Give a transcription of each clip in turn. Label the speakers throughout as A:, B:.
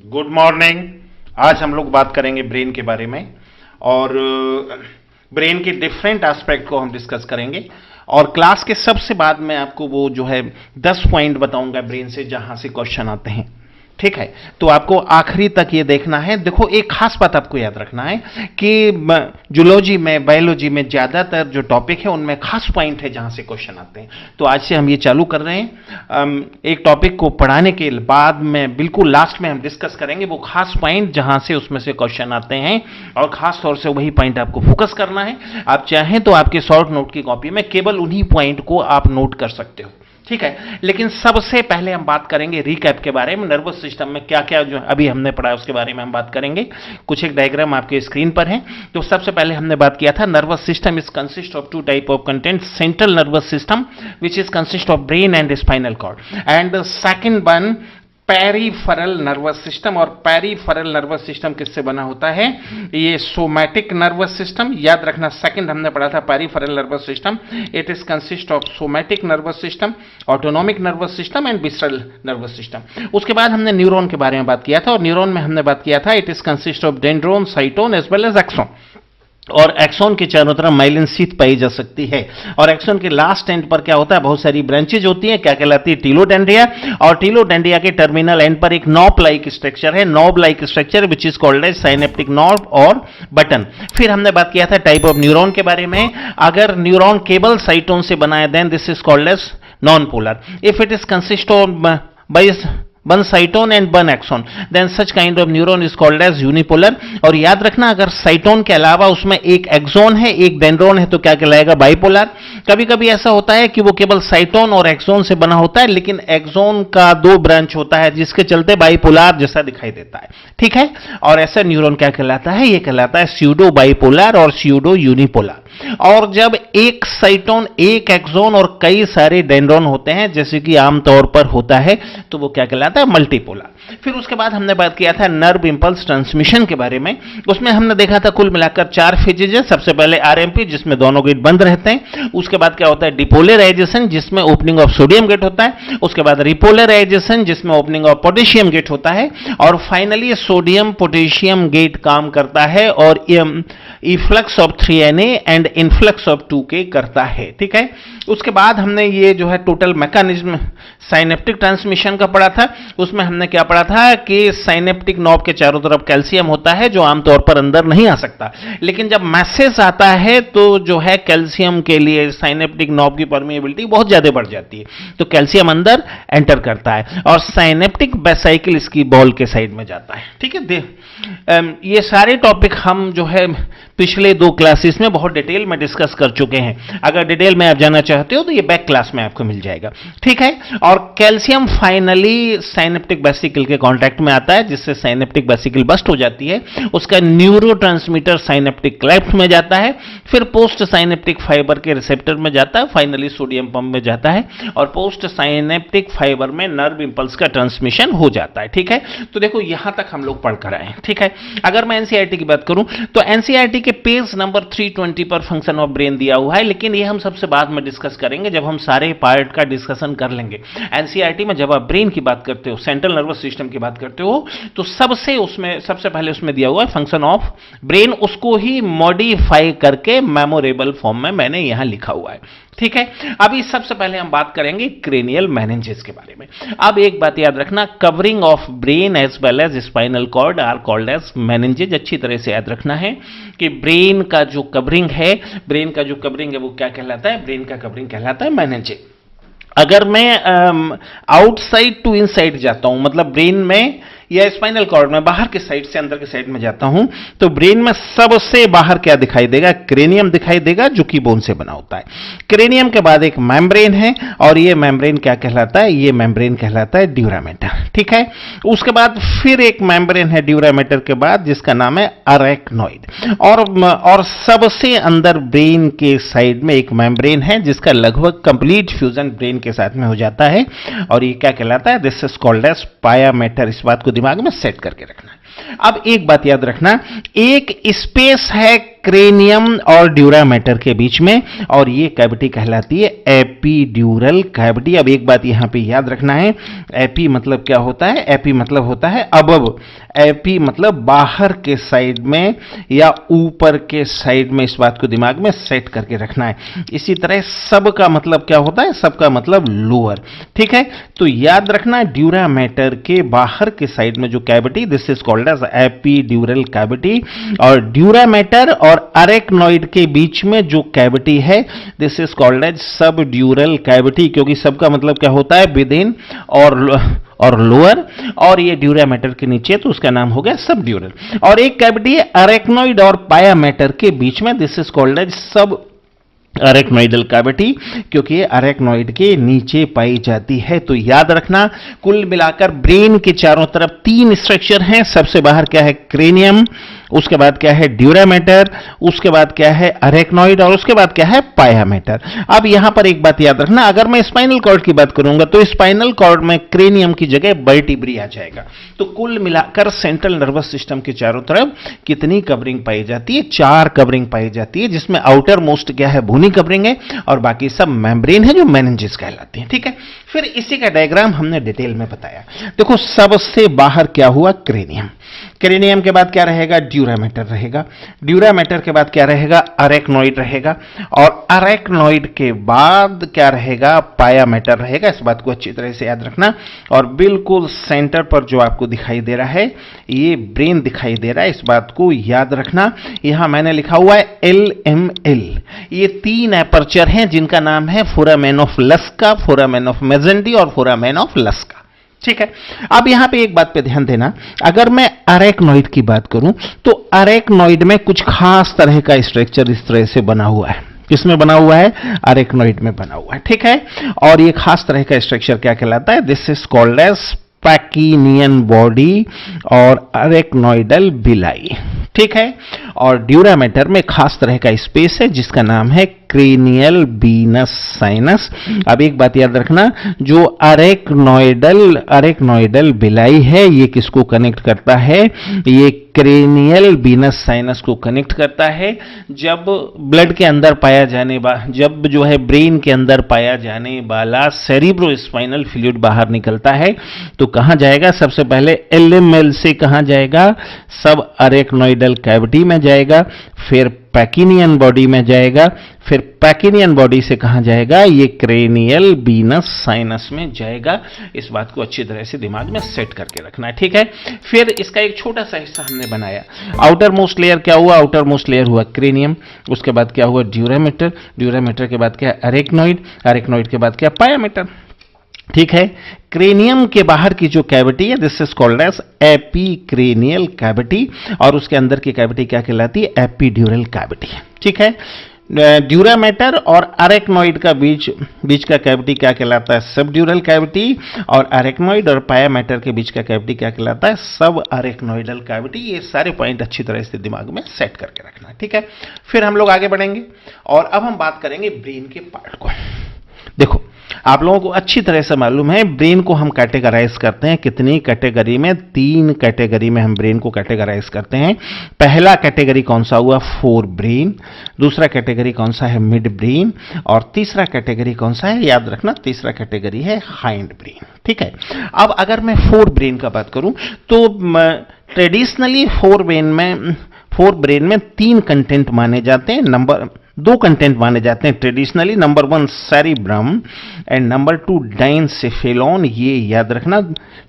A: Good morning. आज हम लोग बात करेंगे ब्रेन के बारे में और ब्रेन के डिफरेंट एस्पेक्ट को हम डिस्कस करेंगे। और क्लास के सबसे बाद में आपको वो जो है 10 पॉइंट बताऊंगा ब्रेन से जहां से क्वेश्चन आते हैं। ठीक है, तो आपको आखिरी तक ये देखना है। देखो, एक खास बात आपको याद रखना है कि जूलॉजी में, बायोलॉजी में ज्यादातर जो टॉपिक है उनमें खास पॉइंट है जहां से क्वेश्चन आते हैं। तो आज से हम ये चालू कर रहे हैं। एक टॉपिक को पढ़ाने के बाद में बिल्कुल लास्ट में हम डिस्कस करेंगे वो खास पॉइंट जहां से उसमें से क्वेश्चन आते हैं, और खास तौर से वही पॉइंट आपको फोकस करना है। आप चाहें तो आपके शॉर्ट नोट की कॉपी में केवल उन्हीं पॉइंट को आप नोट कर सकते हो। ठीक है, लेकिन सबसे पहले हम बात करेंगे रिकैप के बारे में। नर्वस सिस्टम में क्या क्या जो अभी हमने पढ़ा है उसके बारे में हम बात करेंगे। कुछ एक डायग्राम आपके स्क्रीन पर है। तो सबसे पहले हमने बात किया था nervous system is consist of 2 type of content, central nervous system which is consist of brain and spinal cord, and second one peripheral nervous system. और पेरिफेरल नर्वस सिस्टम किससे बना होता है? ये सोमैटिक नर्वस सिस्टम। याद रखना, second हमने पढ़ा था peripheral nervous system, it is consist of somatic nervous system, autonomic nervous system and visceral nervous system. उसके बाद हमने न्यूरॉन के बारे में बात किया था, और न्यूरॉन में हमने बात किया था it is consist of dendron, cyton as well as axon. और एक्सोन के चारों तरफ माइलिन शीथ पाई जा सकती है। और एक्सोन के लास्ट एंड पर क्या होता है? बहुत सारी ब्रांचेज होती हैं, क्या कहलाती है? टीलोडेंड्रिया। और टीलोडेंड्रिया के टर्मिनल एंड पर एक नॉब लाइक स्ट्रक्चर है, knob like structure which is called as synaptic knob और बटन। फिर हमने बात किया था टाइप ऑफ न्यूरॉन के बारे में। अगर न्यूरॉन केवल साइटोन से बना है then this is called as non polar. If it is consist of by one cyton and one axon then such kind of neuron is called as unipolar. और याद रखना, अगर साइटोन के अलावा उसमें एक एक्सोन है, एक डेंड्रोन है, तो क्या कहलाएगा? बाइपोलर। कभी कभी ऐसा होता है कि वो केवल साइटोन और एक्सोन से बना होता है, लेकिन एक्सोन का 2 ब्रांच होता है जिसके चलते बाइपोलर जैसा दिखाई देता है। ठीक है, और ऐसा न्यूरॉन क्या कहलाता है? ये कहलाता है स्यूडो बाइपोलर और स्यूडो यूनिपोलर। और जब एक साइटोन, एक एक्सोन और कई सारे डेंड्रोन होते हैं, जैसे कि आमतौर पर होता है, तो वो क्या कहलाता है? मल्टीपोलर। फिर उसके बाद हमने बात किया था नर्व इंपल्स ट्रांसमिशन के बारे में। उसमें हमने देखा था कुल मिलाकर 4 फेजेज है। सबसे पहले आरएमपी जिसमें दोनों गेट बंद रहते हैं। उसके बाद क्या होता है? डिपोलराइजेशन जिसमें ओपनिंग ऑफ सोडियम गेट होता है। उसके बाद रिपोलराइजेशन जिसमें ओपनिंग ऑफ पोटेशियम गेट होता है। और फाइनली सोडियम पोटेशियम गेट काम करता है और efflux of 3Na and influx of 2K करता है। ठीक है, उसके बाद हमने ये जो है टोटल मैकेनिज्म साइनेप्टिक ट्रांसमिशन का पढ़ा था। उसमें हमने क्या पढ़ा था कि साइनेप्टिक नॉब के चारों तरफ कैल्शियम होता है जो आमतौर पर अंदर नहीं आ सकता, लेकिन जब मैसेज आता है तो जो है कैल्शियम के लिए साइनेप्टिक नॉब की परमिएबिलिटी बहुत ज्यादा बढ़ जाती है, तो कैल्शियम अंदर एंटर करता है और साइनेप्टिक वेसिकल इसकी बॉल के साइड में जाता है। ठीक है, ये सारे टॉपिक हम जो है पिछले 2 क्लासेस में बहुत डिटेल में डिस्कस कर चुके हैं। अगर डिटेल में आप जानना चाहते हो तो ये बैक क्लास में आपको मिल जाएगा। ठीक है, और कैल्शियम फाइनली साइनेप्टिक वेसिकल के कांटेक्ट में आता है, जिससे साइनेप्टिक वेसिकल बस्ट हो जाती है। उसका न्यूरोट्रांसमीटर साइनेप्टिक क्लेफ्ट में जाता है, फिर पोस्ट साइनेप्टिक फाइबर के रिसेप्टर में जाता है, फाइनली सोडियम पंप में जाता है, और पोस्ट साइनेप्टिक फाइबर में नर्व इंपल्स का ट्रांसमिशन हो जाता है। ठीक है, तो देखो यहां तक हम लोग पढ़ कर आए। ठीक है, अगर मैं एनसीईआरटी की बात करूं तो एनसीईआरटी के पेज नंबर 320 पर फंक्शन ऑफ ब्रेन दिया हुआ है, लेकिन ये हम सबसे बाद में डिस्कस करेंगे जब हम सारे पार्ट का डिस्कशन कर लेंगे। एनसीईआरटी में जब आप ब्रेन की बात करते हो, सेंट्रल नर्वस सिस्टम की बात करते हो, तो सबसे पहले उसमें दिया हुआ है फंक्शन ऑफ ब्रेन, उसको ही मॉडिफाई करके मेमोरेबल फॉर्म में मैंने यहां लिखा हुआ है। ठीक है, अभी सबसे पहले हम बात करेंगे क्रेनियल मेनिंजेस के बारे में। अब एक बात याद रखना, covering of brain as well as spinal cord are called as meninges. अच्छी तरह से याद रखना है कि ब्रेन का जो कवरिंग है, वो क्या कहलाता है? ब्रेन का कवरिंग कहलाता है मेनिंजेस। अगर मैं आउटसाइड टू इनसाइड जाता हूं, मतलब ब्रेन में या स्पाइनल कॉर्ड में बाहर के साइड से अंदर के साइड में जाता हूं, तो ब्रेन में सबसे बाहर क्या दिखाई देगा? क्रेनियम दिखाई देगा, जो कि बोन से बना होता है। क्रेनियम के बाद एक मेम्ब्रेन है, और ये मेम्ब्रेन क्या कहलाता है? ये मेम्ब्रेन कहलाता है ड्यूरामेटर। ठीक है, उसके बाद फिर एक मेम्ब्रेन है ड्यूरामेटर के बाद, जिसका नाम है अरेक्नॉइड। और सबसे अंदर ब्रेन के साइड में एक मेम्ब्रेन है जिसका लगभग कंप्लीट फ्यूजन ब्रेन के साथ में हो जाता है, और ये क्या कहलाता है? This is called as pia mater. इस बात को दिमाग में सेट करके रखना है। अब एक बात याद रखना, एक स्पेस है क्रेनियम और ड्यूरामेटर के बीच में, और ये कैविटी कहलाती है एपीड्यूरल कैविटी। अब एक बात यहां पे याद रखना है, एपी मतलब क्या होता है? एपी मतलब होता है अबव, एपी मतलब बाहर के साइड में या ऊपर के साइड में, इस बात को दिमाग में सेट करके रखना है। इसी तरह सब का मतलब क्या होता है? सब का मतलब लोअर, ठीक है। तो याद रखना ड्यूरामेटर के बाहर के साइड में जो cavity, this is called as epidural cavity, और ड्यूरामेटर और अरेक्नॉइड के बीच में जो कैविटी है दिस इज कॉल्ड एज सब ड्यूरल कैविटी, क्योंकि सब का मतलब क्या होता है? विद इन और लोअर, और ये ड्यूरामेटर के नीचे तो उसका नाम हो गया सब ड्यूरल। और एक कैविटी है अरेक्नॉइड और पायामेटर के बीच में, दिस इज कॉल्ड एज सब अरेक्नॉइडल कैविटी, क्योंकि ये अरेक्नॉइड के नीचे पाई जाती है। तो याद रखना कुल मिलाकर ब्रेन के चारों तरफ 3 स्ट्रक्चर हैं। सबसे बाहर क्या है? क्रेनियम, उसके बाद क्या है? ड्यूरामेटर, उसके बाद क्या है? अरेक्नॉइड, और उसके बाद क्या है? पायामेटर। अब यहां पर एक बात याद रखना, अगर मैं स्पाइनल कॉर्ड की बात करूंगा तो स्पाइनल कॉर्ड में क्रेनियम की जगह वर्टिब्री आ जाएगा। तो कुल मिलाकर सेंट्रल नर्वस सिस्टम के चारों तरफ कितनी कवरिंग पाई जाती है? 4 कवरिंग पाई जाती है, जिसमें आउटर मोस्ट क्या है? भूनी कवरिंग है, और बाकी सब मेम्ब्रेन है जो मेनिंजेस कहलाती है, ठीक है। फिर इसी का डायग्राम हमने डिटेल में बताया। देखो सबसे बाहर क्या हुआ? क्रेनियम। क्रेनियम के बाद क्या रहेगा? ड्यूरामेटर रहेगा। ड्यूरामेटर के बाद क्या रहेगा? अरेक्नॉइड रहेगा, और अरेक्नॉइड के बाद क्या रहेगा? पायामेटर रहेगा। इस बात को अच्छी तरह से याद रखना। और बिल्कुल सेंटर पर जो आपको दिखाई दे रहा है ये ब्रेन दिखाई दे रहा है, इस बात को याद रखना। यहां मैंने लिखा हुआ है LML। ये 3 एपर्चर हैं जिनका नाम है फोरामेन ऑफ लस्का, फोरामेन ऑफ मेजेंडी और फोरामेन ऑफ लस्का, ठीक है। अब यहां पे एक बात पे ध्यान देना, अगर मैं अरेक्नॉइड की बात करूं तो अरेक्नॉइड में कुछ खास तरह का स्ट्रक्चर इस तरह से बना हुआ है। किसमें बना हुआ है? अरेक्नॉइड में बना हुआ है, ठीक है। और ये खास तरह का स्ट्रक्चर क्या कहलाता है? This is called as pacchionian body और अरेक्नॉइडल बिलाई, ठीक है। और ड्यूरामेटर में खास तरह का स्पेस है जिसका नाम है क्रेनियल बीनस साइनस। अब एक बात याद रखना, जो अरेक्नॉइडल बिलाई है ये किसको कनेक्ट करता है? ये क्रेनियल बीनस साइनस को कनेक्ट करता है। जब ब्लड के अंदर पाया जाने जब जो है ब्रेन के अंदर पाया जाने वाला सेरिब्रोस्पाइनल फ्लूइड बाहर निकलता है तो कहां जाएगा? सबसे पहले LML से कहां जाएगा? सब अरेक्नॉइडल कैविटी में जाएगा, फिर पैकिनियन बॉडी में जाएगा, फिर पैकिनियन बॉडी से कहां जाएगा? ये क्रेनियल बीनस साइनस में जाएगा। इस बात को अच्छी तरह से दिमाग में सेट करके रखना है, ठीक है। फिर इसका एक छोटा सा हिस्सा हमने बनाया। आउटर मोस्ट लेयर क्या हुआ? आउटर मोस्ट लेयर हुआ क्रेनियम, उसके बाद क्या हुआ? ड्यूरामेटर, ड्यूरामेटर के बाद क्या? अरेक्नॉइड, अरेक्नॉइड के बाद क्या? पायामेटर, ठीक है। क्रेनियम के बाहर की जो कैविटी है this is called as epicranial cavity, और उसके अंदर की कैविटी क्या कहलाती है? एपीड्यूरल कैविटी, ठीक है। ड्यूरामेटर और अरेक्नॉइड का बीच का कैविटी क्या कहलाता है? सबड्यूरल कैविटी, और अरेक्नॉइड और पायामेटर के बीच का कैविटी क्या कहलाता है? सब अरेक्नॉइडल कैविटी। ये सारे पॉइंट अच्छी तरह से दिमाग में सेट करके रखना है, ठीक है। फिर हम लोग आगे बढ़ेंगे और अब हम बात करेंगे ब्रेन के पार्ट को। देखो आप लोगों को अच्छी तरह से मालूम है ब्रेन को हम कैटेगराइज करते हैं कितनी कैटेगरी में? 3 कैटेगरी में हम ब्रेन को कैटेगराइज करते हैं। पहला कैटेगरी कौन सा हुआ? Fore brain. दूसरा कैटेगरी कौन सा है? Mid brain. और तीसरा कैटेगरी कौन सा है? याद रखना तीसरा कैटेगरी है हाइंड ब्रेन, ठीक है। अब अगर मैं फोर ब्रेन का बात करूं तो ट्रेडिशनली फोर ब्रेन में 3 कंटेंट माने जाते हैं। 2 कंटेंट माने जाते हैं traditionally. Number 1 cerebrum and number 2 diencephalon. ये याद रखना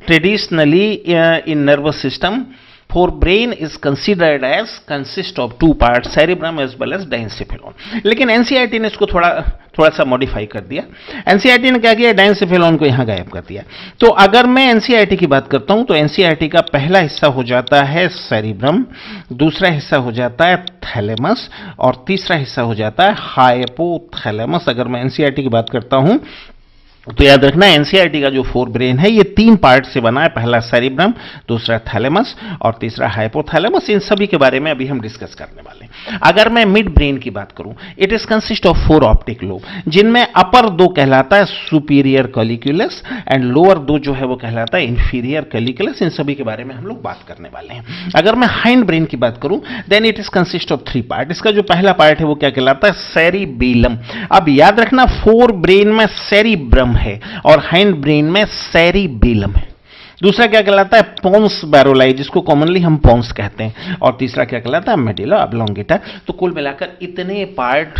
A: traditionally in nervous system forebrain is considered as consist of 2 part, cerebrum as well as diencephalon. लेकिन एनसीईआरटी ने इसको थोड़ा सा मॉडिफाई कर दिया। एनसीईआरटी ने क्या किया? डाइनसेफेलॉन को यहां गायब कर दिया। तो अगर मैं एनसीईआरटी की बात करता हूं तो एनसीईआरटी का पहला हिस्सा हो जाता है सेरिब्रम, दूसरा हिस्सा हो जाता है थैलेमस, और तीसरा हिस्सा हो जाता है हाइपोथैलेमस। अगर मैं एनसीईआरटी की बात करता हूं तो याद रखना एनसीईआरटी का जो फोर ब्रेन है ये 3 पार्ट से बना है, पहला सेरिब्रम, दूसरा थैलेमस और तीसरा हाइपोथैलेमस। इन सभी के बारे में अभी हम डिस्कस करने वाले हैं। अगर मैं मिड ब्रेन की बात करूं, it is consist of 4 optic lobe, जिनमें अपर 2 कहलाता है सुपीरियर कॉलिक्यूलस एंड लोअर 2 जो है वो कहलाता है इंफीरियर कॉलिक्यूलस। इन सभी के बारे में हम लोग बात करने वाले हैं। अगर मैं हाइंड ब्रेन की बात करूं, then it is consist of 3 part. इसका जो पहला पार्ट है वो क्या कहलाता है, सेरिबेलम। अब याद रखना फोर ब्रेन में सेरिब्रम है और हाइंड ब्रेन में सेरिबेलम है। दूसरा क्या कहलाता है, पोन्स बैरोलाई, जिसको कॉमनली हम पोन्स कहते हैं, और तीसरा क्या कहलाता है, मेडुला ऑब्लोंगेटा। तो कुल मिलाकर इतने part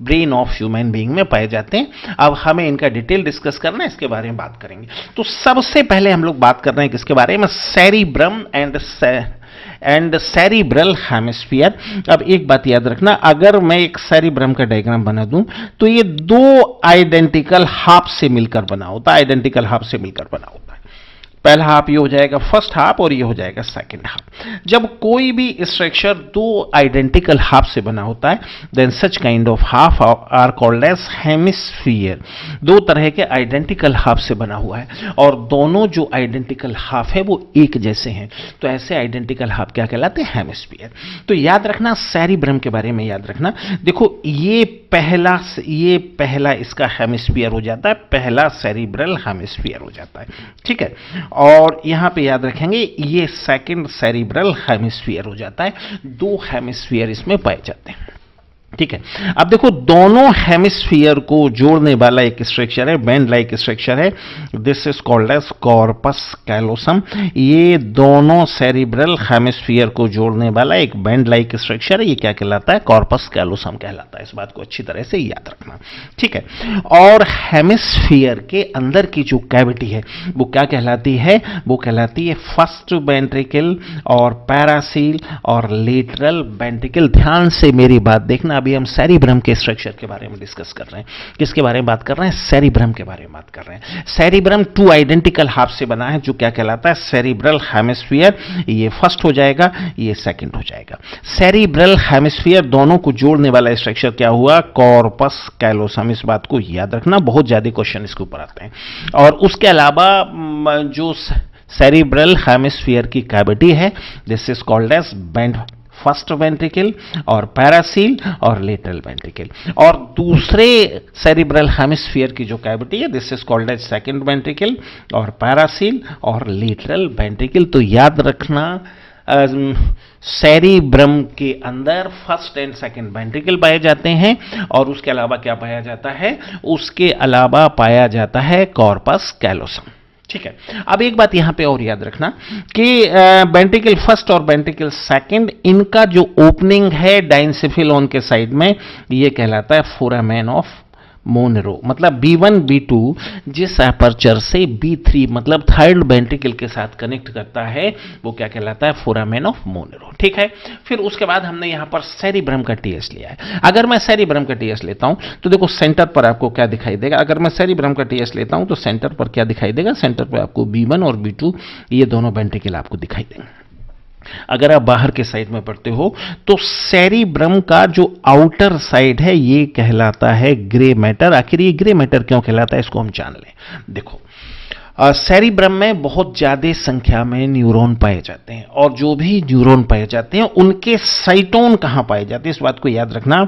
A: brain of human being में पाए जाते हैं। अब हमें इनका डिटेल डिस्कस करना है, इसके बारे में बात करेंगे। तो सबसे पहले हम लोग बात कर रहे हैं किसके बारे में, सेरिब्रम एंड सेरिब्रल हेमिस्फीयर। अब एक बात याद रखना, अगर मैं एक सेरिब्रम का डायग्राम बना दूं तो ये 2 आइडेंटिकल हाफ से मिलकर बना होता है, आइडेंटिकल हाफ से मिलकर बना होता है। पहला हाफ ये हो जाएगा फर्स्ट हाफ और ये हो जाएगा सेकंड हाफ। जब कोई भी स्ट्रक्चर 2 आइडेंटिकल हाफ से बना होता है, then such kind of half are called as hemisphere. 2 तरह के आइडेंटिकल हाफ से बना हुआ है और दोनों जो आइडेंटिकल हाफ है वो एक जैसे हैं, तो ऐसे आइडेंटिकल हाफ क्या कहलाते हैं, हेमिस्फीयर। तो याद रखना सेरिब्रम के बारे में याद रखना, देखो ये पहला इसका हेमिस्फीयर हो जाता है, पहला सेरिब्रल हेमिस्फीयर हो जाता है, ठीक है। और यहां पे याद रखेंगे ये सेकंड सेरिब्रल हेमिस्फीयर हो जाता है। 2 हेमिस्फीयर इसमें पाए जाते हैं, ठीक है। अब देखो दोनों हेमिस्फीयर को जोड़ने वाला एक स्ट्रक्चर है, बैंड लाइक स्ट्रक्चर है, this is called as corpus callosum. ये दोनों सेरिब्रल हेमिस्फीयर को जोड़ने वाला एक बैंड लाइक स्ट्रक्चर है, ये क्या कहलाता है, कॉर्पस कैलोसम कहलाता है। इस बात को अच्छी तरह से याद रखना, ठीक है। और हेमिस्फीयर के अंदर की जो कैविटी है वो क्या कहलाती है, वो कहलाती है फर्स्ट वेंट्रिकल और पैरासील और लेटरल वेंट्रिकल। ध्यान से मेरी बात देखना, अभी हम सेरिब्रम के स्ट्रक्चर के बारे में डिस्कस कर रहे हैं। किसके बारे में बात कर रहे हैं, सेरिब्रम के बारे में बात कर रहे हैं। सेरिब्रम 2 आइडेंटिकल हाफ से बना है, जो क्या कहलाता है, सेरिब्रल हेमिस्फीयर। ये फर्स्ट हो जाएगा, ये सेकंड हो जाएगा। सेरिब्रल हेमिस्फीयर दोनों को जोड़ने वाला स्ट्रक्चर क्या हुआ, कॉर्पस कैलोसम। इस बात को याद रखना, बहुत ज्यादा क्वेश्चन इसके ऊपर आते हैं। और उसके अलावा जो सेरिब्रल हेमिस्फीयर की कैविटी है, this is called as band first ventricle और पैरासील और लेटरल वेंट्रिकल। और दूसरे सेरिब्रल हेमिस्फीयर की जो कैविटी है, this is called as second ventricle और पैरासील और लेटरल वेंट्रिकल। तो याद रखना सेरिब्रम के अंदर फर्स्ट एंड सेकंड वेंट्रिकल पाए जाते हैं और उसके अलावा क्या पाया जाता है, उसके अलावा पाया जाता है कॉर्पस कैलोसम, ठीक है। अब एक बात यहां पे और याद रखना कि वेंट्रिकल फर्स्ट और वेंट्रिकल सेकंड, इनका जो ओपनिंग है डाइनसेफिलोन के साइड में, ये कहलाता है फोरामेन ऑफ मोनेरो। मतलब B1 B2 जिस अपर्चर से B3 मतलब थर्ड वेंट्रिकल के साथ कनेक्ट करता है वो क्या कहलाता है, फोरामेन ऑफ मोनेरो, ठीक है। फिर उसके बाद हमने यहां पर सेरिब्रम का टीएस लिया है। अगर मैं सेरिब्रम का टीएस लेता हूं तो देखो सेंटर पर आपको क्या दिखाई देगा, अगर मैं सेरिब्रम का टीएस लेता हूं तो सेंटर पर क्या दिखाई देगा, सेंटर पर आपको B1 और B2 ये दोनों वेंट्रिकल आपको दिखाई देंगे। अगर आप बाहर के साइड में पढ़ते हो तो सेरिब्रम का जो आउटर साइड है ये कहलाता है ग्रे मैटर। आखिर ये ग्रे मैटर क्यों कहलाता है, इसको हम जान लें। देखो सेरिब्रम में बहुत ज्यादा संख्या में न्यूरॉन पाए जाते हैं और जो भी न्यूरॉन पाए जाते हैं उनके साइटोन कहां पाए जाते हैं, इस बात को याद रखना।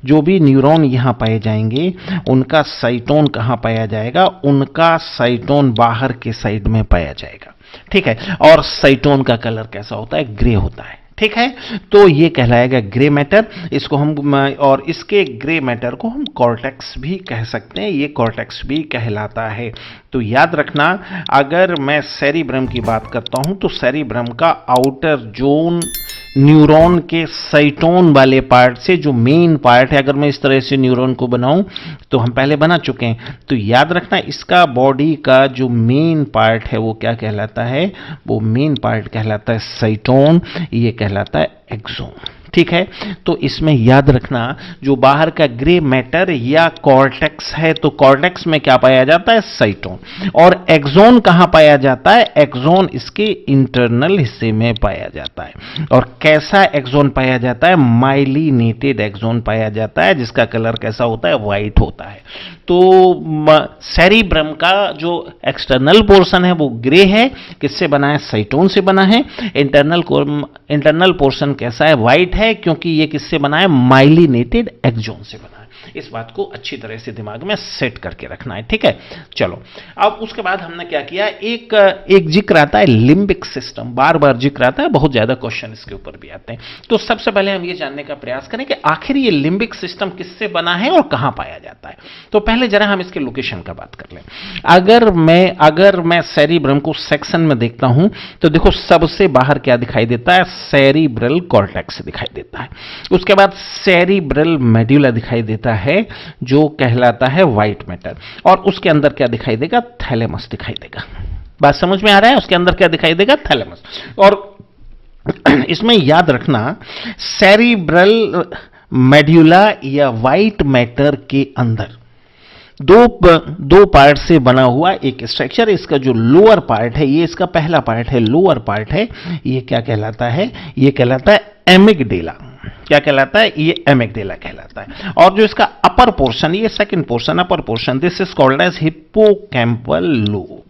A: जो भी न्यूरॉन यहां पाए जाएंगे उनका साइटोन कहां पाया जाएगा, उनका साइटोन बाहर के साइड में पाया जाएगा, ठीक है। और साइटोन का कलर कैसा होता है, ग्रे होता है, ठीक है। तो ये कहलाएगा ग्रे मैटर। इसको हम और इसके ग्रे मैटर को हम कॉर्टेक्स भी कह सकते हैं, ये कॉर्टेक्स भी कहलाता है। तो याद रखना, अगर मैं सेरिब्रम की बात करता हूं तो सेरिब्रम का आउटर जोन न्यूरॉन के साइटोन वाले पार्ट से जो मेन पार्ट है, अगर मैं इस तरह से न्यूरॉन को बनाऊं तो हम पहले बना चुके हैं, तो याद रखना इसका बॉडी का जो मेन पार्ट है वो क्या कहलाता है, वो मेन पार्ट कहलाता है साइटोन, ये कहलाता है एक्सोन, ठीक है। तो इसमें याद रखना जो बाहर का ग्रे मैटर या कॉर्टेक्स है, तो कॉर्टेक्स में क्या पाया जाता है, साइटोन। और एक्सोन कहां पाया जाता है, एक्सोन इसके इंटरनल हिस्से में पाया जाता है। और कैसा एक्सोन पाया जाता है, माइलिनेटेड एक्सोन पाया जाता है, जिसका कलर कैसा होता है, व्हाइट होता है। तो सेरिब्रम का जो एक्सटर्नल पोर्शन है वो ग्रे है, किससे बना है, साइटोन से बना है। इंटरनल पोर्शन कैसा है, व्हाइट है, क्योंकि ये किससे बना है, माइलिनेटेड एक्सोन से बना है। इस बात को अच्छी तरह से दिमाग में सेट करके रखना है, ठीक है। चलो, अब उसके बाद हमने क्या किया, एक जिक्र आता है लिम्बिक सिस्टम, बार बार जिक्र आता है, बहुत ज्यादा क्वेश्चन इसके ऊपर भी आते हैं। तो सबसे पहले हम ये जानने का प्रयास करें कि आखिर ये लिम्बिक सिस्टम किससे बना है और कहां पाया जाता है। तो पहले जरा हम इसके लोकेशन का बात कर लें। अगर मैं सेरिब्रम को सेक्शन में देखता हूं तो देखो सबसे बाहर क्या दिखाई देता है, सेरिब्रल कॉर्टेक्स दिखाई देता है। उसके बाद सेरिब्रल मेड्यूला दिखाई देता है जो कहलाता है व्हाइट मैटर। और उसके अंदर क्या दिखाई देगा, थैलेमस दिखाई देगा। बात समझ में आ रहा है, उसके अंदर क्या दिखाई देगा, थैलेमस। और इसमें याद रखना सेरिब्रल मेड्यूला या व्हाइट मैटर के अंदर दो पार्ट से बना हुआ एक स्ट्रक्चर। इसका जो लोअर पार्ट है, ये इसका पहला पार्ट है, लोअर पार्ट है, ये क्या कहलाता है, ये कहलाता है एमिगडेला। क्या कहलाता है, ये एमिगडेला कहलाता है। और जो इसका अपर पोर्शन, ये second portion, upper portion, this is called as hippocampal lobe.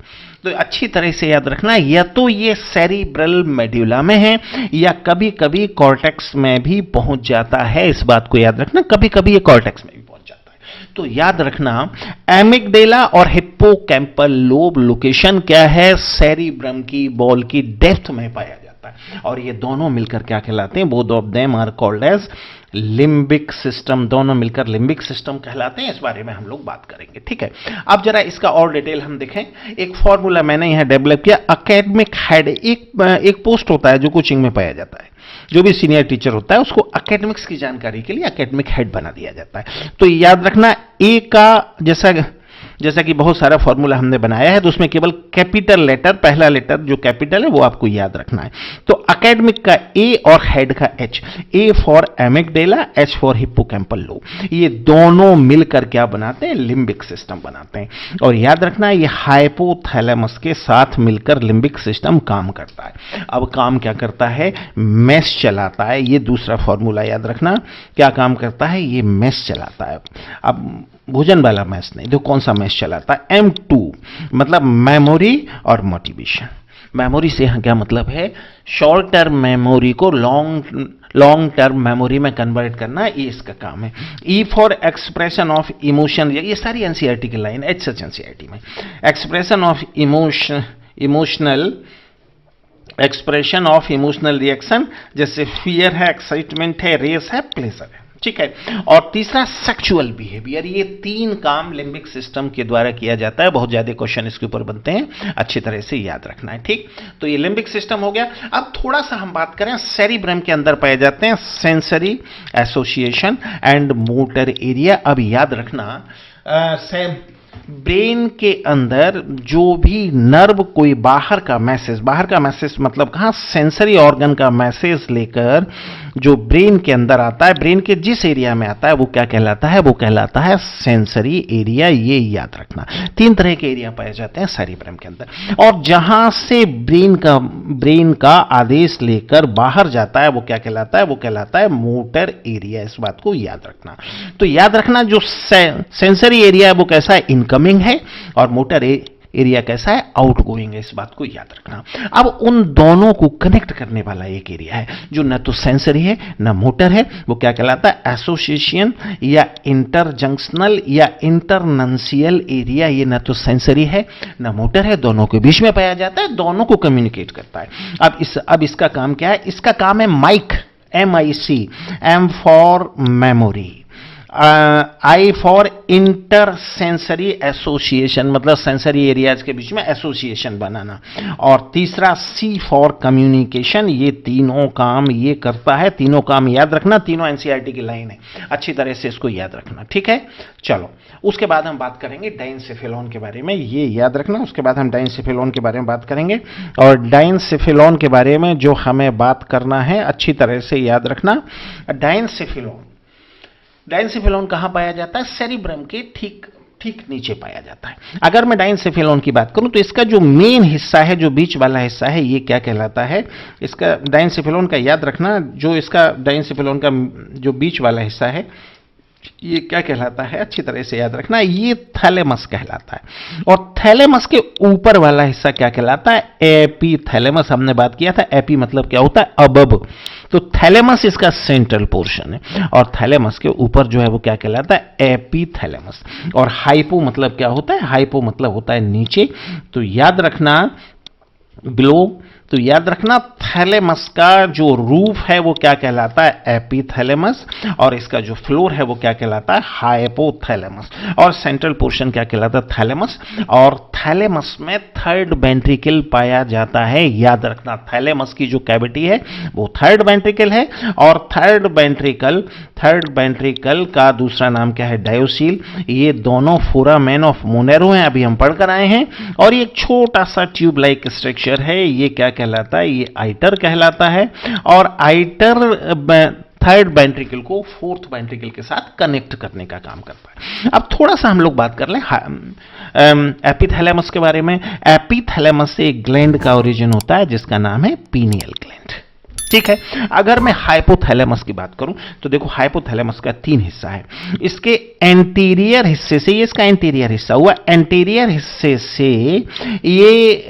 A: तो अच्छी तरह से याद रखना, या तो ये सेरिब्रल मेड्यूला में है या कभी कभी कॉर्टेक्स में भी पहुंच जाता है। इस बात को याद रखना, कभी कभी ये कॉर्टेक्स में भी पहुंच जाता है। तो याद रखना एमिगडेला और हिप्पोकैम्पल लोब लोकेशन क्या है, सेरिब्रम की बॉल की डेप्थ में पाया जाता है। और ये दोनों मिलकर क्या कहलाते हैं, both of them are called as limbic system. दोनों मिलकर लिम्बिक सिस्टम कहलाते हैं। इस बारे में हम लोग बात करेंगे, ठीक है। अब जरा इसका और डिटेल हम देखें। एक फॉर्मूला मैंने यहां डेवलप किया, एकेडमिक हेड। एक पोस्ट होता है जो कोचिंग में पाया जाता है, जो भी सीनियर टीचर होता है उसको एकेडमिक्स की जानकारी के लिए एकेडमिक हेड बना दिया जाता है। तो याद रखना, ए का जैसा कि बहुत सारा फॉर्मूला हमने बनाया है, तो उसमें केवल कैपिटल लेटर, पहला लेटर जो कैपिटल है वो आपको याद रखना है। तो एकेडमिक का ए और हेड का H, A for amygdala, H for hippocampal lobe, ये दोनों मिलकर क्या बनाते हैं, लिम्बिक सिस्टम बनाते हैं। और याद रखना ये हाइपोथैलेमस के साथ मिलकर लिम्बिक सिस्टम काम करता है। अब काम क्या करता है, मेश चलाता है। ये दूसरा फॉर्मूला याद रखना, क्या काम करता है, ये मेश चलाता है। अब भोजन वाला मैच नहीं, देखो कौन सा मैच चलाता है, M2 मतलब मेमोरी और मोटिवेशन। मेमोरी से यहां क्या मतलब है, शॉर्ट टर्म मेमोरी को लॉन्ग टर्म मेमोरी में कन्वर्ट करना, ये इसका काम है। E for expression of emotion, ये सारी एनसीईआरटी की लाइन, एच सच एनसीईआरटी में। Expression of expression of emotional reaction, जैसे फियर है, एक्साइटमेंट है, रेस है, प्लेजर है, ठीक है। और तीसरा सेक्सुअल बिहेवियर। ये तीन काम लिम्बिक सिस्टम के द्वारा किया जाता है। बहुत ज्यादा क्वेश्चन इसके ऊपर बनते हैं, अच्छी तरह से याद रखना है, ठीक। तो ये लिम्बिक सिस्टम हो गया। अब थोड़ा सा हम बात करें, सेरिब्रम के अंदर पाए जाते हैं sensory, association and motor area. अब याद रखना ब्रेन के अंदर जो भी नर्व कोई बाहर का मैसेज मतलब कहां, सेंसरी ऑर्गन का मैसेज लेकर जो ब्रेन के अंदर आता है, ब्रेन के जिस एरिया में आता है वो क्या कहलाता है, वो कहलाता है सेंसरी एरिया। ये याद रखना, तीन तरह के एरिया पाए जाते हैं सेरिब्रम के अंदर। और जहां से ब्रेन का आदेश लेकर बाहर जाता है वो क्या कहलाता है, वो कहलाता है मोटर एरिया। इस बात को याद रखना। तो याद रखना जो सेंसरी एरिया है वो कैसा है, इनकमिंग है, और मोटर एरिया कैसा है, आउटगोइंग है। इस बात को याद रखना। अब उन दोनों को कनेक्ट करने वाला एक एरिया है जो न तो सेंसरी है न मोटर है, वो क्या कहलाता है, एसोसिएशन या इंटरजंक्शनल या इंटरनंसियल एरिया। ये न तो सेंसरी है न मोटर है, दोनों के बीच में पाया जाता है, दोनों को कम्युनिकेट करता है। अब इसका काम क्या है, इसका काम है mic, MIC, M for memory. I for inter sensory association, मतलब सेंसरी एरियाज के बीच में एसोसिएशन बनाना। और तीसरा सी फॉर कम्युनिकेशन, ये तीनों काम ये करता है, तीनों काम याद रखना, तीनों एनसीईआरटी की लाइन है, अच्छी तरह से इसको याद रखना, ठीक है। चलो उसके बाद हम बात करेंगे डाइनसेफेलॉन के बारे में, ये याद रखना। उसके बाद हम डाइनसेफेलॉन के बारे में बात करेंगे, और डाइनसेफेलॉन के बारे में जो हमें बात करना है अच्छी तरह से याद रखना। डाइनसेफेलॉन कहां पाया जाता है? सेरिब्रम के ठीक नीचे पाया जाता है। अगर मैं डाइनसेफेलॉन की बात करूं तो इसका जो मेन हिस्सा है, जो बीच वाला हिस्सा है, ये क्या कहलाता है? इसका डाइनसेफेलॉन का याद रखना, जो इसका डाइनसेफेलॉन का जो बीच वाला हिस्सा है ये क्या कहलाता है? अच्छी तरह से याद रखना, ये थैलेमस कहलाता है। और थैलेमस के ऊपर वाला हिस्सा क्या कहलाता है? एपीथैलेमस। हमने बात किया था एपी मतलब क्या होता है? अबब। तो थैलेमस इसका सेंट्रल पोर्शन है, और थैलेमस के ऊपर जो है वो क्या कहलाता है? एपीथैलेमस। और हाइपो मतलब क्या होता है? हाइपो मतलब होता है नीचे। तो याद रखना बिलो, तो याद रखना थैलेमस का जो रूफ है वो क्या कहलाता है? एपीथैलेमस। और इसका जो फ्लोर है वो क्या कहलाता है? हाइपोथैलेमस। और सेंट्रल पोर्शन क्या कहलाता है? थैलेमस। और थैलेमस में थर्ड वेंट्रिकल पाया जाता है, याद रखना। थैलेमस की जो कैविटी है वो थर्ड वेंट्रिकल है, और थर्ड वेंट्रिकल का दूसरा नाम क्या है? डायोसील। ये दोनों फोरामेन ऑफ मोनेरो हैं, अभी हम पढ़कर आए हैं। और ये एक छोटा सा ट्यूब लाइक स्ट्रक्चर है, ये क्या कहलाता है? ये आइटर कहलाता है। और आइटर थर्ड वेंट्रिकल को फोर्थ वेंट्रिकल के साथ कनेक्ट करने का काम करता है। अब थोड़ा सा हम लोग बात कर लें एपीथैलेमस के बारे में। एपीथैलेमस से एक ग्लैंड का ओरिजिन होता है जिसका नाम है पीनियल ग्लैंड, ठीक है। अगर मैं हाइपोथैलेमस की बात करूं तो देखो हाइपोथैलेमस का 3 हिस्सा है। इसके एंटीरियर हिस्से से, ये इसका एंटीरियर हिस्सा हुआ, एंटीरियर हिस्से से ये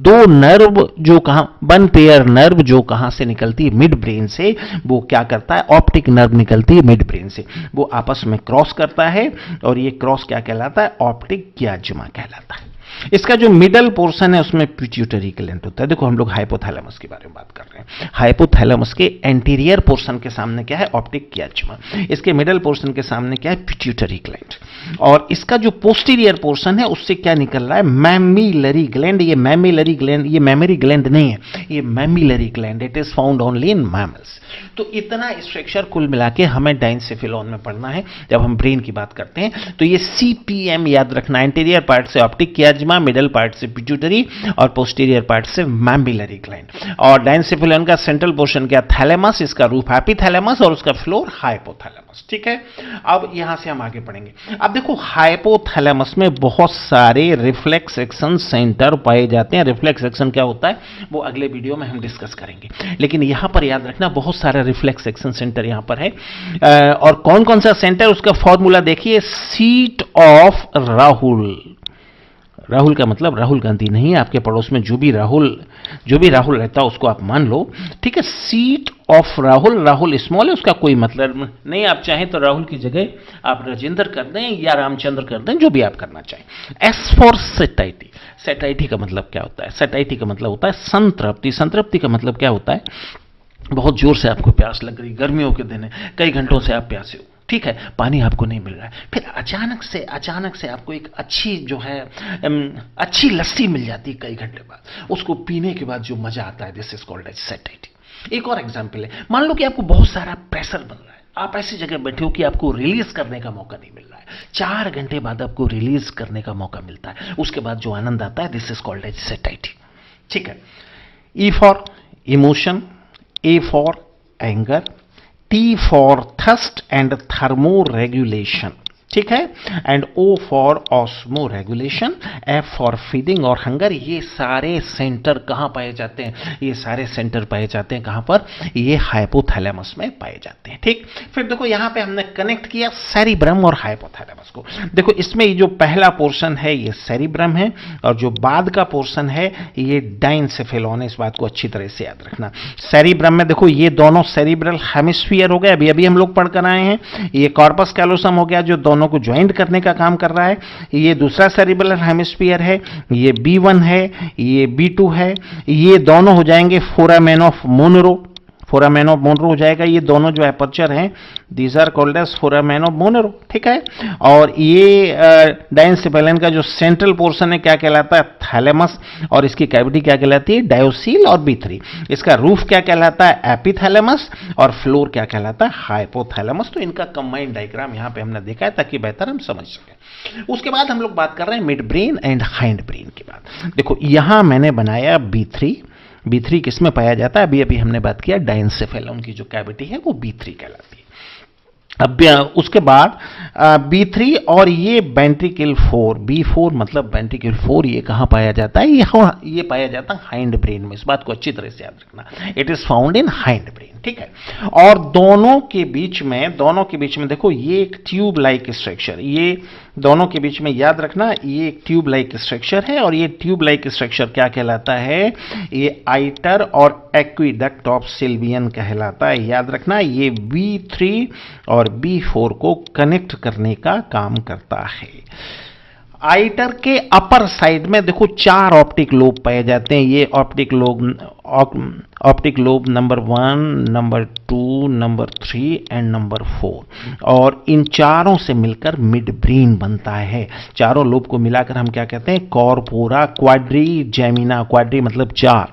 A: 2 नर्व जो कहां, 1 पेयर नर्व जो कहां से निकलती है? मिड ब्रेन से। वो क्या करता है? ऑप्टिक नर्व निकलती है मिड ब्रेन से, वो आपस में क्रॉस करता है, और ये क्रॉस क्या कहलाता है? ऑप्टिक कियाजिमा कहलाता है। इसका जो मिडल पोर्शन है उसमें पिट्यूटरी ग्लैंड होता है। देखो हम लोग हाइपोथैलेमस के बारे में बात कर रहे हैं। हाइपोथैलेमस के एंटीरियर पोर्शन के सामने क्या है? ऑप्टिक कियाजिमा। इसके मिडल पोर्शन के सामने क्या है? Pituitary gland. और इसका जो पोस्टीरियर पोर्शन है उससे क्या निकल रहा है? Mammillary gland. ये मैमिलरी ग्लैंड, ये मैमरी ग्लैंड नहीं है, ये mammillary gland. It is found only in mammals. तो इतना स्ट्रक्चर कुल मिला के हमें डाइनसेफेलॉन में पढ़ना है जब हम ब्रेन की बात करते हैं। तो ये सीपीएम याद रखना, एंटीरियर पार्ट से ऑप्टिक कियाजिमा, मिडल पार्ट से पिट्यूटरी, और पोस्टीरियर पार्ट से मैमिलरी ग्लैंड। और डाइनसेफेलॉन का सेंट्रल पोर्शन क्या? थैलेमस। इसका रूफ एपीथैलेमस और उसका फ्लोर हाइपोथैलेमस, ठीक है। अब यहां से हम आगे पढ़ेंगे। अब देखो हाइपोथैलेमस में बहुत सारे रिफ्लेक्स एक्शन सेंटर पाए जाते हैं। रिफ्लेक्स एक्शन क्या होता है वो अगले वीडियो में हम डिस्कस करेंगे, लेकिन यहां पर याद रखना बहुत सारा रिफ्लेक्स एक्शन सेंटर यहां पर है। और कौन कौन सा सेंटर, उसका फॉर्मूला देखिए, सीट ऑफ राहुल। राहुल का मतलब राहुल गांधी नहीं है, आपके पड़ोस में जो भी राहुल रहता है उसको आप मान लो, ठीक है। Seat of Rahul, Rahul small है, उसका कोई मतलब नहीं। आप चाहें तो राहुल की जगह आप राजेंद्र कर दें या रामचंद्र कर दें, जो भी आप करना चाहें। S for सेटाइटी। सेटाइटी का मतलब क्या होता है? सेटाइटी का मतलब होता है संतृप्ति। संतृप्ति का मतलब क्या होता है? बहुत जोर से आपको प्यास लग रही, गर्मियों के दिन है, कई घंटों से आप प्यासे हो, ठीक है, पानी आपको नहीं मिल रहा है, फिर अचानक से आपको एक अच्छी जो है अच्छी लस्सी मिल जाती है कई घंटे बाद, उसको पीने के बाद जो मजा आता है, this is called as satiety. एक और एग्जांपल है, मान लो कि आपको बहुत सारा प्रेशर बन रहा है, आप ऐसी जगह बैठे हो कि आपको रिलीज करने का मौका नहीं मिल रहा है, 4 घंटे बाद आपको रिलीज करने का मौका मिलता है, उसके बाद जो आनंद आता है, this is called as satiety, ठीक है। E for emotion, A for anger, T for thirst and thermoregulation, ठीक है, and O for osmo regulation, F for feeding और हंगर। ये सारे सेंटर कहां पाए जाते हैं? ये सारे सेंटर पाए जाते हैं कहां पर? ये हाइपोथैलेमस में पाए जाते हैं, ठीक। फिर देखो यहां पे हमने कनेक्ट किया सेरिब्रम और हाइपोथैलेमस को। देखो इसमें जो पहला पोर्शन है ये सेरिब्रम है, और जो बाद का पोर्शन है ये डाइनसेफेलॉन है। इस बात को अच्छी तरह से याद रखना। सेरिब्रम में देखो ये दोनों सेरिब्रल हेमिस्फीयर हो गए, अभी अभी हम लोग पढ़कर आए हैं। ये कॉर्पस कैलोसम हो गया जो दोनों को ज्वाइंट करने का काम कर रहा है। ये दूसरा सेरिब्रल हेमिस्फीयर है, ये B1 है, ये B2 है, ये दोनों हो जाएंगे foramen of Monro. Foramen of Monro हो जाएगा। ये दोनों जो एपर्चर हैं these are called as foramen of Monro, ठीक है। और ये डायनसेफेलन का जो सेंट्रल पोर्शन है क्या कहलाता है, थैलेमस, और इसकी कैविटी क्या कहलाती है, डायोसील और B3। इसका रूफ क्या कहलाता है, एपिथैलेमस, और फ्लोर क्या कहलाता है, हाइपोथैलेमस। तो इनका कंबाइंड डायग्राम यहां पे हमने देखा है ताकि बेहतर हम समझ सकें। उसके बाद हम लोग बात कर रहे हैं mid brain and hind brain की बात। देखो यहां मैंने बनाया B3 किसमें पाया जाता है, अभी हमने बात किया डायनसेफेलन की जो कैविटी है वो B3 कहलाती है। अब उसके बाद B3 और ये वेंट्रिकल 4, B4 मतलब वेंट्रिकल 4, ये कहां पाया जाता है, ये पाया जाता है हाइंड ब्रेन में। इस बात को अच्छी तरह से याद रखना, it is found in hind brain, ठीक है। और दोनों के बीच में देखो ये एक ट्यूब लाइक स्ट्रक्चर, ये दोनों के बीच में याद रखना ये एक ट्यूब लाइक स्ट्रक्चर है। और ये ट्यूब लाइक स्ट्रक्चर क्या कहलाता है, ये आइटर और एक्विडक्ट ऑफ सिल्वियन कहलाता है। याद रखना ये B3 और B4 को कनेक्ट करने का काम करता है। आइटर के अपर साइड में देखो 4 ऑप्टिक लोब पाए जाते हैं। ये optic lobe number 1, number 2, number 3 and number 4, और इन चारों से मिलकर मिड ब्रेन बनता है। चारों लोब को मिलाकर हम क्या कहते हैं, कॉर्पोरा क्वाड्रीजेमिना, क्वाड्री मतलब 4,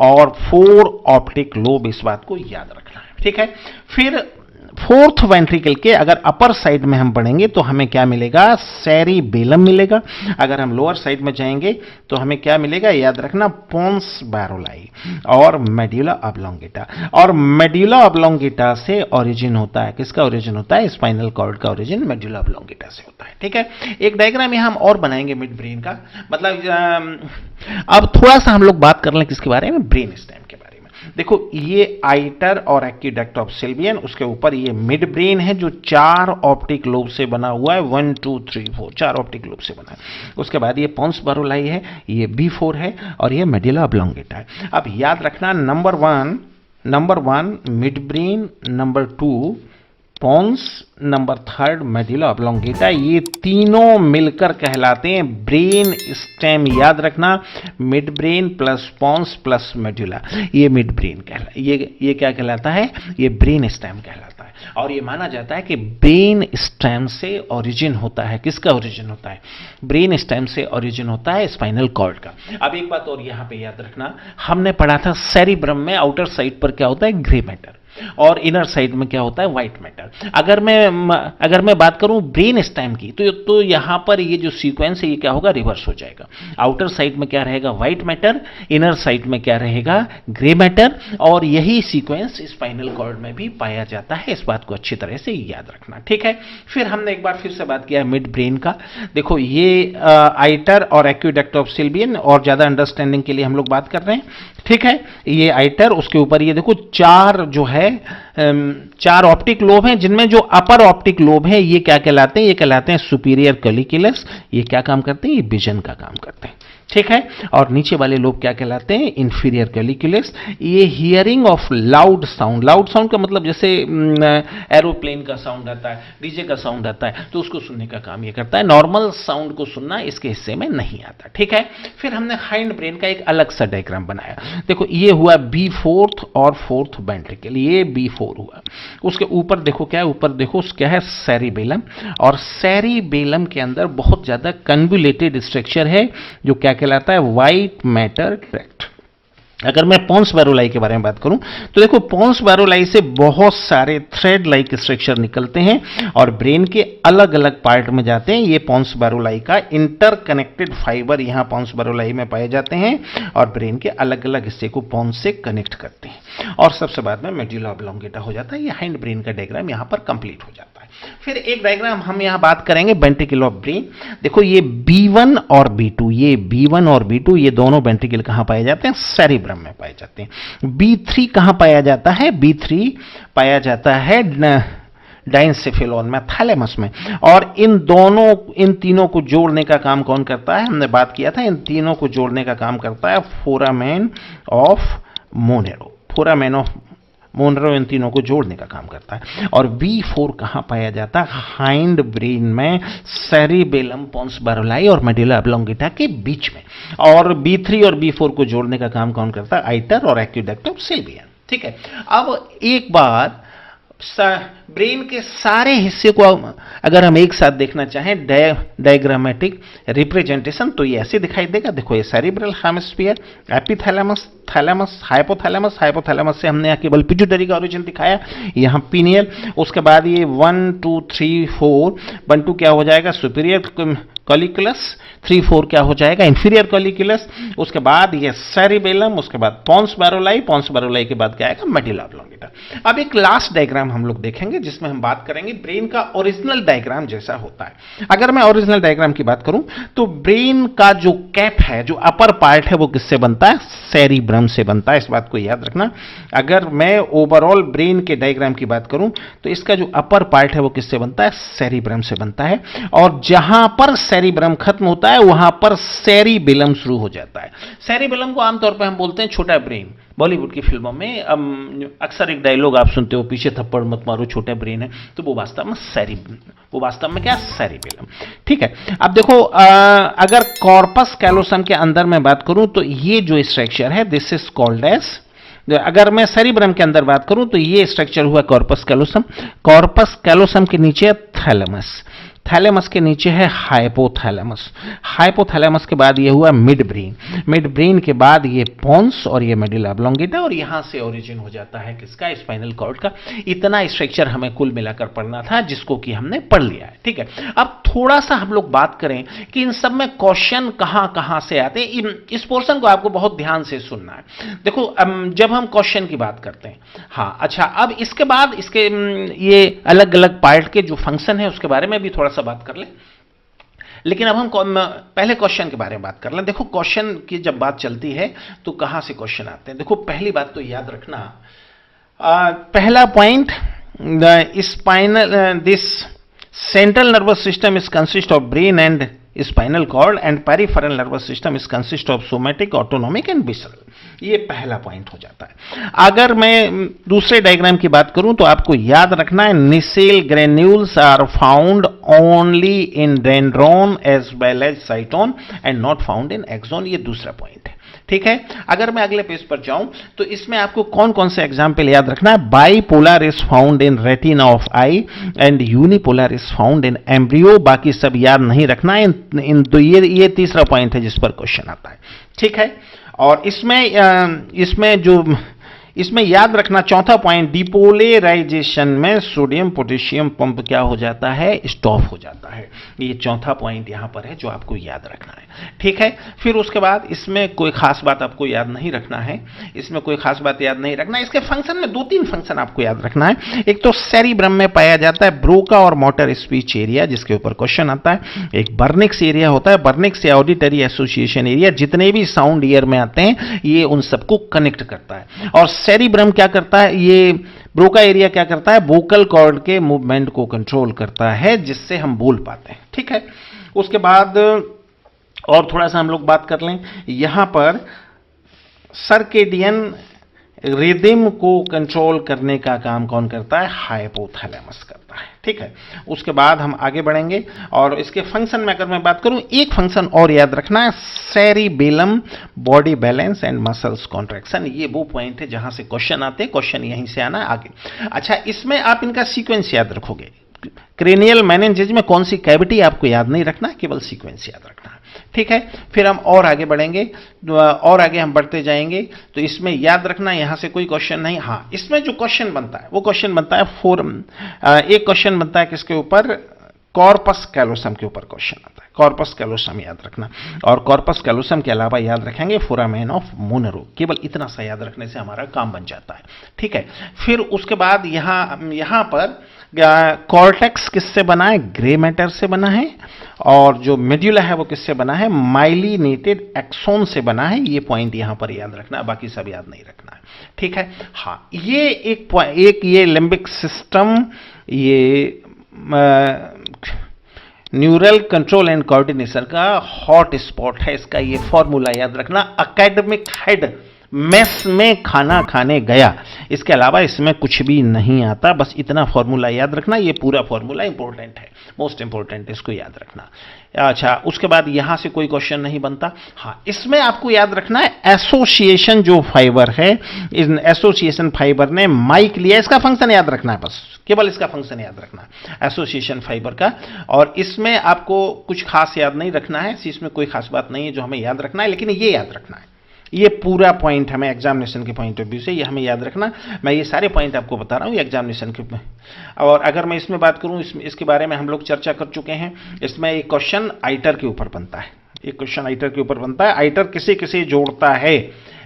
A: और 4 ऑप्टिक लोब, इस बात को याद रखना है, ठीक है। फिर फोर्थ वेंट्रिकल के अगर अपर साइड में हम पढ़ेंगे तो हमें क्या मिलेगा, सेरिबेलम मिलेगा। अगर हम लोअर साइड में जाएंगे तो हमें क्या मिलेगा, याद रखना पोन्स बैरोलाई और मेड्यूला ऑब्लोंगेटा। और मेड्यूला ऑब्लोंगेटा से ओरिजिन होता है, किसका ओरिजिन होता है, स्पाइनल कॉर्ड का ओरिजिन मेड्यूला ऑब्लोंगेटा से होता है, ठीक है। एक डायग्राम यहां हम और बनाएंगे मिड ब्रेन का, मतलब अब थोड़ा सा हम लोग बात कर लें किसके बारे में, ब्रेन स्टेम के बारे में। देखो ये आइटर और एक्विडक्ट ऑफ सिल्वियन, उसके ऊपर ये मिड ब्रेन है जो 4 ऑप्टिक लोब से बना हुआ है, 1 2 3 4, 4 ऑप्टिक लोब से बना है। उसके बाद ये पोन्स बैरोलाई है, ये B4 है, और ये मेड्यूला ऑब्लोंगेटा है। अब याद रखना number 1 midbrain, number 2 pons, number 3 medulla oblongata, ये तीनों मिलकर कहलाते हैं ब्रेन स्टेम। याद रखना midbrain plus pons plus medulla, ये मिड ब्रेन कहलाता है। ये क्या कहलाता है, ये ब्रेन स्टेम कहलाता है। और ये माना जाता है कि ब्रेन स्टेम से ओरिजिन होता है, किसका ओरिजिन होता है, ब्रेन स्टेम से ओरिजिन होता है स्पाइनल कॉर्ड का। अब एक बात और यहां पे याद रखना, हमने पढ़ा था सेरिब्रम में आउटर साइड पर क्या होता है, ग्रे मैटर, और इनर साइड में क्या होता है, व्हाइट मैटर। अगर मैं बात करूं ब्रेन स्टेम की तो यहां पर ये जो सीक्वेंस है ये क्या होगा, रिवर्स हो जाएगा। आउटर साइड में क्या रहेगा, व्हाइट मैटर, इनर साइड में क्या रहेगा, ग्रे मैटर, और यही सीक्वेंस स्पाइनल कॉर्ड में भी पाया जाता है। इस बात को अच्छी तरह से याद रखना, ठीक है। फिर हमने एक बार फिर से बात किया मिड ब्रेन का। देखो ये आइटर और एक्विडक्ट ऑफ सिल्वियन, और ज्यादा अंडरस्टैंडिंग के लिए हम लोग बात कर रहे हैं, ठीक है। ये आइटर, उसके ऊपर ये देखो 4 जो है 4 ऑप्टिक लोब हैं, जिनमें जो अपर ऑप्टिक लोब है ये क्या कहलाते हैं, ये कहलाते हैं सुपीरियर कॉलिक्युलस। ये क्या काम करते हैं, ये विजन का काम करते हैं, ठीक है। और नीचे वाले लोब क्या कहलाते हैं, इंफीरियर कॉलिक्युलस। ये hearing of loud sound, loud sound का मतलब जैसे एरोप्लेन का साउंड आता है, डीजे का साउंड आता है, तो उसको सुनने का काम ये करता है। नॉर्मल साउंड को सुनना इसके हिस्से में नहीं आता, ठीक है। फिर हमने हाइंड ब्रेन का एक अलग सा डायग्राम बनाया। देखो ये हुआ B4 और 4th वेंट्रिकल, ये B4 हुआ। उसके ऊपर देखो क्या है, ऊपर देखो क्या है, सेरिबेलम, और सेरिबेलम के अंदर बहुत ज्यादा कन्वोल्यूटेड स्ट्रक्चर है जो क्या कहलाता है, व्हाइट मैटर ट्रैक्ट। अगर मैं पोन्स बैरोलाई के बारे में बात करूं तो देखो पोन्स बैरोलाई से बहुत सारे थ्रेड लाइक स्ट्रक्चर निकलते हैं और ब्रेन के अलग अलग पार्ट में जाते हैं। ये पोन्स बैरोलाई का इंटरकनेक्टेड फाइबर यहां पोन्स बैरोलाई में पाए जाते हैं और ब्रेन के अलग अलग हिस्से को पोन्स से कनेक्ट करते हैं, और सबसे बाद में मेड्यूला ऑब्लोंगेटा हो जाता है। ये हाइंड ब्रेन का डायग्राम यहां पर कंप्लीट हो जाता है। फिर एक डायग्राम हम यहां बात करेंगे वेंट्रिकल ऑफ ब्रेन। देखो ये B1 और B2, ये B1 और B2 ये दोनों वेंट्रिकल कहां पाए जाते हैं, सेरिब्रम में पाए जाते हैं। B3 कहां पाया जाता है, B3 पाया जाता है डायनसेफेलॉन में, थैलेमस में। और इन तीनों को जोड़ने का काम कौन करता है, हमने बात किया था, इन तीनों को जोड़ने का काम करता है foramen of Monro. Foramen of Monro इन तीनों को जोड़ने का काम करता है। और B4 कहां पाया जाता है, हाइंड ब्रेन में, सेरिबेलम, पोन्स बैरोलाई और मेड्यूला ऑब्लोंगेटा के बीच में। और B3 और B4 को जोड़ने का काम कौन करता है, आइटर और एक्विडक्ट ऑफ सिल्वियन। ठीक है। अब एक बार ब्रेन के सारे हिस्से को अगर हम एक साथ देखना चाहें डायग्रामेटिक रिप्रेजेंटेशन, तो ये ऐसे दिखाई देगा। देखो, ये cerebral hemisphere, epithalamus, thalamus, hypothalamus, hypothalamus से हमने यहाँ केवल पिट्यूटरी का ओरिजिन दिखाया, यहाँ पीनियल। उसके बाद ये 1 2 3 4, 1 2 क्या हो जाएगा, सुपीरियर कॉलिकुलस, 3 4 क्या हो जाएगा, इंफीरियर कॉलिकुलस। उसके बाद ये सेरिबेलम, उसके बाद पॉन्स बैरोलाई, पॉन्स बैरोलाई के बाद क्या आएगा, मेडुला ऑब्लोंगेटा। अब एक लास्ट डायग्राम हम लोग देखेंगे जिसमें हम बात करेंगे ब्रेन का ओरिजिनल डायग्राम जैसा होता है। अगर मैं ओरिजिनल डायग्राम की बात करूं तो ब्रेन का जो कैप है, जो अपर पार्ट है, वो किससे बनता है, सेरिब्रम से बनता है। इस बात को याद रखना। अगर मैं ओवरऑल ब्रेन के डायग्राम की बात करूं तो इसका जो अपर पार्ट है वो किससे बनता है, सेरिब्रम से बनता है। और जहां पर सेरिब्रम खत्म होता है वहां पर सेरिबेलम शुरू हो जाता है। सेरिबेलम को आमतौर पर हम बोलते हैं छोटा ब्रेन। बॉलीवुड की फिल्मों में अक्सर एक डायलॉग आप सुनते हो, पीछे थप्पड़ मत मारो छोटा ब्रेन है, तो वो वास्तव में क्या, सेरिबेलम। ठीक है। अब देखो, अगर कॉर्पस कैलोसम के अंदर मैं बात करूं तो ये जो स्ट्रक्चर है, दिस इज कॉल्ड एज, अगर मैं सेरिब्रम के अंदर बात करूं तो ये स्ट्रक्चर हुआ कॉर्पस कैलोसम। कॉर्पस कैलोसम के नीचे थैलेमस, थैलेमस के नीचे है हाइपोथैलेमस, हाइपोथैलेमस के बाद ये हुआ मिड ब्रेन, मिड ब्रेन के बाद ये पोन्स और ये मेडुला ऑब्लोंगेटा, और यहां से ओरिजिन हो जाता है किसका, स्पाइनल कॉर्ड का। इतना स्ट्रक्चर हमें कुल मिलाकर पढ़ना था, जिसको कि हमने पढ़ लिया है। ठीक है। अब थोड़ा सा हम लोग बात करें कि इन सब में क्वेश्चन कहां से आते हैं। इस पोर्शन को आपको बहुत ध्यान से सुनना है। देखो, जब हम क्वेश्चन की बात करते हैं, हाँ अच्छा, अब इसके बाद इसके ये अलग अलग पार्ट के जो फंक्शन है उसके बारे में भी थोड़ा सा बात कर लें, लेकिन अब हम पहले क्वेश्चन के बारे में बात कर लें। देखो, क्वेश्चन की जब बात चलती है तो कहां से क्वेश्चन आते हैं। देखो, पहली बात तो याद रखना, पहला point, spinal, this central nervous system is consist of brain and spinal cord and peripheral nervous system is consist of somatic, autonomic and visceral. ये पहला पॉइंट हो जाता है। अगर मैं दूसरे डायग्राम की बात करूं तो आपको याद रखना है, Nissl granules are found only in dendron as well as cyton and not found in axon. ये दूसरा पॉइंट है। ठीक है। अगर मैं अगले पेज पर जाऊं तो इसमें आपको कौन कौन से एग्जाम्पल याद रखना है। Bipolar is found in retina of I and unipolar is found in embryo. बाकी सब याद नहीं रखना है। ये तीसरा पॉइंट है जिस पर क्वेश्चन आता है। ठीक है। और इसमें याद रखना, चौथा पॉइंट, डिपोलराइजेशन में सोडियम पोटेशियम पंप क्या हो जाता है, स्टॉप हो जाता है। ये चौथा पॉइंट यहां पर है जो आपको याद रखना है। ठीक है। फिर उसके बाद इसमें कोई खास बात आपको याद नहीं रखना है, इसमें कोई खास बात याद नहीं रखना है। इसके फंक्शन में 2-3 फंक्शन आपको याद रखना है। एक तो सेरिब्रम में पाया जाता है ब्रोका और मोटर स्पीच एरिया, जिसके ऊपर क्वेश्चन आता है। एक बर्निक्स एरिया होता है, बर्निक्स या ऑडिटरी एसोसिएशन एरिया, जितने भी साउंड ईयर में आते हैं ये उन सबको कनेक्ट करता है। और सेरिब्रम क्या करता है, ये ब्रोका एरिया क्या करता है, वोकल कॉर्ड के मूवमेंट को कंट्रोल करता है, जिससे हम बोल पाते हैं। ठीक है। उसके बाद और थोड़ा सा हम लोग बात कर लें, यहां पर सर्केडियन रिदम को कंट्रोल करने का काम कौन करता है, हाइपोथैलेमस करता है। ठीक है। उसके बाद हम आगे बढ़ेंगे और इसके फंक्शन में अगर मैं बात करूं, एक फंक्शन और याद रखना है, cerebellum body balance and muscles contraction. ये वो पॉइंट है जहां से क्वेश्चन आते हैं, क्वेश्चन यहीं से आना है आगे। अच्छा, इसमें आप इनका सीक्वेंस याद रखोगे। क्रेनियल मेनिंजेज में कौन सी कैविटी आपको याद नहीं रखना, केवल सीक्वेंस याद रखना है। ठीक है। फिर हम और आगे बढ़ेंगे, और आगे हम बढ़ते जाएंगे। तो इसमें याद रखना, यहां से कोई क्वेश्चन नहीं। हाँ, इसमें जो क्वेश्चन बनता है वो क्वेश्चन बनता है एक क्वेश्चन बनता है किसके ऊपर, कॉर्पस कैलोसम के ऊपर क्वेश्चन आता है। कॉर्पस कैलोसम याद रखना, और कॉर्पस कैलोसम के अलावा याद रखेंगे फोरामेन ऑफ मोनरो। केवल इतना सा याद रखने से हमारा काम बन जाता है। ठीक है। फिर उसके बाद यहां पर कॉर्टेक्स किससे बना है, ग्रे मैटर से बना है, और जो मेड्यूला है वो किससे बना है, माइलिनेटेड एक्सोन से बना है। ये पॉइंट यहां पर याद रखना है, बाकी सब याद नहीं रखना है। ठीक है। हाँ, ये एक ये लिम्बिक सिस्टम, ये न्यूरल कंट्रोल एंड कोऑर्डिनेशन का हॉट स्पॉट है। इसका ये फॉर्मूला याद रखना, एकेडमिक हेड मेस में खाना खाने गया, इसके अलावा इसमें कुछ भी नहीं आता। बस इतना फॉर्मूला याद रखना, ये पूरा फॉर्मूला इंपॉर्टेंट है, मोस्ट इंपॉर्टेंट, इसको याद रखना। अच्छा, उसके बाद यहां से कोई क्वेश्चन नहीं बनता। हाँ, इसमें आपको याद रखना है एसोसिएशन जो फाइबर है, इन एसोसिएशन फाइबर ने माइक लिया, इसका फंक्शन याद रखना है, बस केवल इसका फंक्शन याद रखना एसोसिएशन फाइबर का। और इसमें आपको कुछ खास याद नहीं रखना है, इसमें कोई खास बात नहीं है जो हमें याद रखना है, लेकिन ये याद रखना है, ये पूरा पॉइंट हमें एग्जामिनेशन के पॉइंट ऑफ व्यू से ये हमें याद रखना। मैं ये सारे पॉइंट आपको बता रहा हूँ एग्जामिनेशन के। और अगर मैं इसमें बात करूँ, इसके बारे में हम लोग चर्चा कर चुके हैं। इसमें एक क्वेश्चन आइटर के ऊपर बनता है, एक क्वेश्चन आइटर के ऊपर बनता है। आइटर किसे किसे जोड़ता है?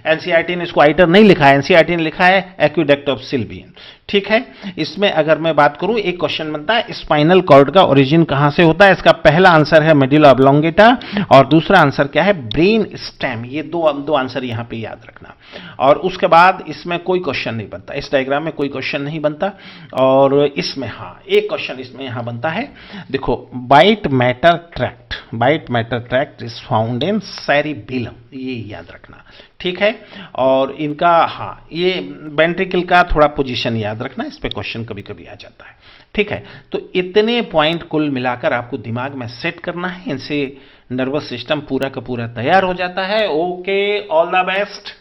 A: एनसीईआरटी ने इसको आइटर नहीं लिखा है, एनसीईआरटी ने लिखा है एक्विडक्ट ऑफ सिल्बियन, ठीक है। इसमें अगर मैं बात करूं, एक क्वेश्चन बनता है स्पाइनल कॉर्ड का ओरिजिन कहां से होता है? इसका पहला आंसर है मेडुला ऑब्लोंगेटा और दूसरा आंसर क्या है? Brain stem. ये दो आंसर यहां पे याद रखना। और उसके बाद इसमें कोई क्वेश्चन नहीं बनता, इस डायग्राम में कोई क्वेश्चन नहीं बनता। और इसमें हाँ, एक क्वेश्चन इसमें यहां बनता है, देखो, white matter tract, white matter tract is found in cerebellum, ये याद रखना, ठीक है। और इनका हाँ, ये वेंट्रिकल का थोड़ा पोजीशन याद रखना, इस पे क्वेश्चन कभी कभी आ जाता है, ठीक है। तो इतने पॉइंट कुल मिलाकर आपको दिमाग में सेट करना है, इनसे नर्वस सिस्टम पूरा का पूरा तैयार हो जाता है। Okay, all the best.